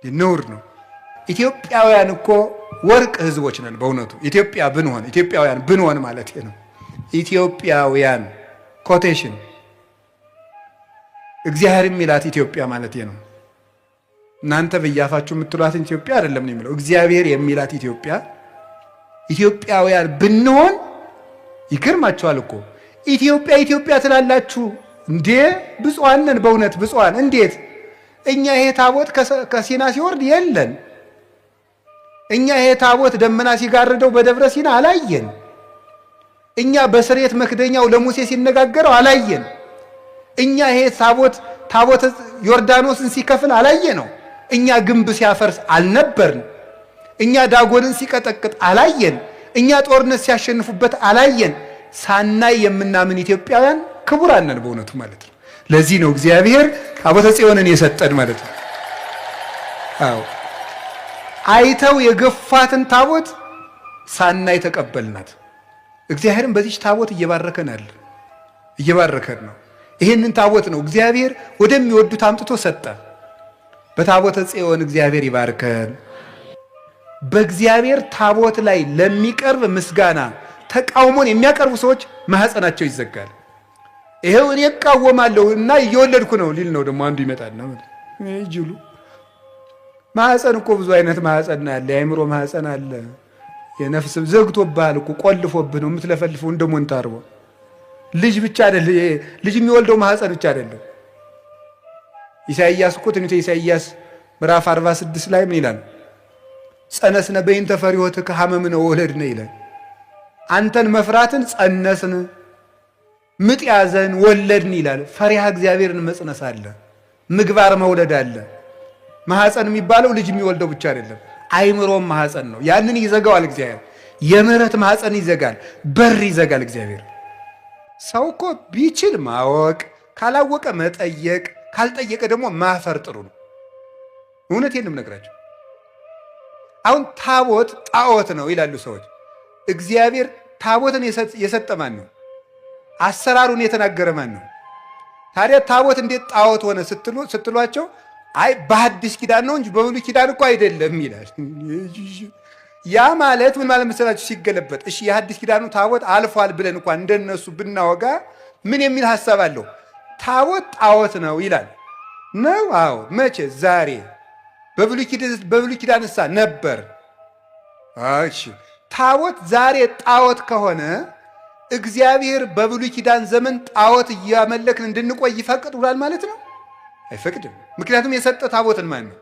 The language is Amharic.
ነውር ነው። ኢትዮጵያውያን እኮ ወርቅ ህዝቦች ነን በእውነቱ። ኢትዮጵያውያን ብንሆን ማለት ነው። ኢትዮጵያውያን ኮቴሽን እግዚአብሔር የሚላት ኢትዮጵያ ማለት ነው። እናንተ በያፋችሁ የምትሏትን ኢትዮጵያ አይደለም ነው የሚለው። እግዚአብሔር የሚላት ኢትዮጵያ ኢትዮጵያውያን ብንሆን ይገርማችኋል እኮ ኢትዮጵያ ትላላችሁ እንዴ? ብፁዓን ነን በእውነት ብፁዓን። እንዴት እኛ ይሄ ታቦት ከሲና ሲወርድ የለን። እኛ ይሄ ታቦት ደመና ሲጋርደው በደብረ ሲና አላየን። እኛ በስርየት መክደኛው ለሙሴ ሲነጋገረው አላየን። እኛ ይሄ ታቦት ዮርዳኖስን ሲከፍል አላየ ነው። እኛ ግንብ ሲያፈርስ አልነበርን። እኛ ዳጎንን ሲቀጠቅጥ አላየን። እኛ ጦርነት ሲያሸንፉበት አላየን። ሳናይ የምናምን ኢትዮጵያውያን ክቡራን ነን በእውነቱ ማለት ነው። ለዚህ ነው እግዚአብሔር ታቦተ ጽዮንን የሰጠን ማለት ነው። አዎ አይተው የገፋትን ታቦት ሳናይ ተቀበልናት። እግዚአብሔርን በዚች ታቦት እየባረከን ነው። ይህንን ታቦት ነው እግዚአብሔር ወደሚወዱት አምጥቶ ሰጠ። በታቦተ ጽዮን እግዚአብሔር ይባርከን። በእግዚአብሔር ታቦት ላይ ለሚቀርብ ምስጋና ተቃውሞን የሚያቀርቡ ሰዎች ማህፀናቸው ይዘጋል። ይሄው እኔ እቃወማለሁ እና እየወለድኩ ነው ሊል ነው ደግሞ አንዱ ይመጣልና ይጅሉ ማህፀን እኮ ብዙ አይነት ማህፀን አለ። የአእምሮ ማህፀን አለ። የነፍስ ዘግቶብሃል እኮ ቆልፎብህ ነው የምትለፈልፈው እንደ ሞንታርቦ። ልጅ ብቻ አይደለም ልጅ የሚወልደው ማህፀን ብቻ አይደለም። ኢሳይያስ እኮ ትንቢተ ኢሳይያስ ምዕራፍ 46 ላይ ምን ይላል? ጸነስነ በእንተ ፈሪሆትከ ሐመምነ ወለድነ ይላል። አንተን መፍራትን ጸነስን፣ ምጥ ያዘን፣ ወለድን ይላል። ፈሪሃ እግዚአብሔርን መጽነስ አለ፣ ምግባር መውለድ አለ። ማህፀን የሚባለው ልጅ የሚወልደው ብቻ አይደለም፣ አይምሮም ማህፀን ነው። ያንን ይዘጋዋል እግዚአብሔር። የምህረት ማህፀን ይዘጋል፣ በር ይዘጋል እግዚአብሔር። ሰው እኮ ቢችል ማወቅ፣ ካላወቀ መጠየቅ፣ ካልጠየቀ ደግሞ ማፈር ጥሩ ነው። እውነቴን ነው የምነግራቸው። አሁን ታቦት ጣዖት ነው ይላሉ ሰዎች። እግዚአብሔር ታቦትን የሰጠ ማን ነው? አሰራሩን የተናገረ ማን ነው? ታዲያ ታቦት እንዴት ጣዖት ሆነ ስትሏቸው አይ በሐዲስ ኪዳን ነው እንጂ በብሉይ ኪዳን እኮ አይደለም ይላል። ያ ማለት ምን ማለት መሰላችሁ? ሲገለበጥ እሺ የሐዲስ ኪዳኑ ታቦት አልፏል ብለን እንኳን እንደነሱ ብናወጋ ምን የሚል ሐሳብ አለው? ታቦት ጣዖት ነው ይላል ነው። አዎ መቼ? ዛሬ። በብሉይ ኪዳንሳ ነበር። እሺ ታቦት ዛሬ ጣዖት ከሆነ እግዚአብሔር በብሉይ ኪዳን ዘመን ጣዖት እያመለክን እንድንቆይ ይፈቅድ ብሏል ማለት ነው? አይፈቅድም። ምክንያቱም የሰጠ ታቦትን ማን ነው?